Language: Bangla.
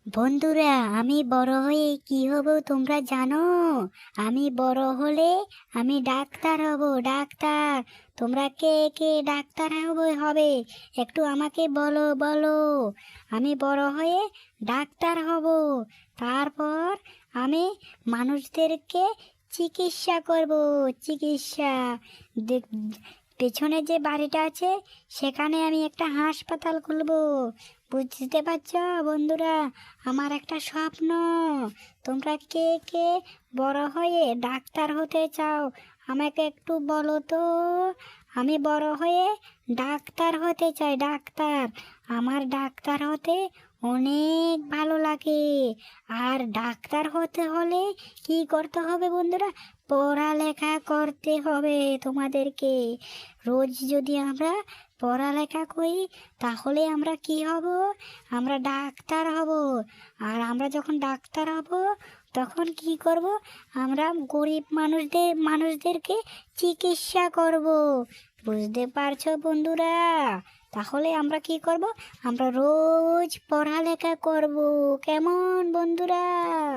বন্ধুরা, আমি বড় হয়ে কি হব তোমরা জানো? আমি বড় হলে আমি ডাক্তার হব, ডাক্তার। তোমরা কে কে ডাক্তার হবে একটু আমাকে বলো বলো। আমি বড় হয়ে ডাক্তার হব। তারপর আমি মানুষদেরকে চিকিৎসা করব। চিকিৎসা দেখ- পেছনে যে বাড়িটা আছে সেখানে আমি একটা হাসপাতাল খুলব। বুঝতে পারছ বন্ধুরা? আমার একটা স্বপ্ন। তোমরা কে কে বড় হয়ে ডাক্তার হতে চাও আমাকে একটু বলো তো। আমি বড় হয়ে ডাক্তার হতে চাই, ডাক্তার। আমার ডাক্তার হতে অনেক ভালো লাগে। আর ডাক্তার হতে হলে কি করতে হবে বন্ধুরা? পড়ালেখা করতে হবে তোমাদেরকে। রোজ যদি আমরা পড়ালেখা করি তাহলে আমরা কি হব? আমরা ডাক্তার হব। আর আমরা যখন ডাক্তার হব তখন কি করব? আমরা গরিব মানুষদেরকে চিকিৎসা করব। বুঝতে পারছো বন্ধুরা? তাহলে আমরা কি করব? আমরা রোজ পড়ালেখা করব। কেমন বন্ধুরা?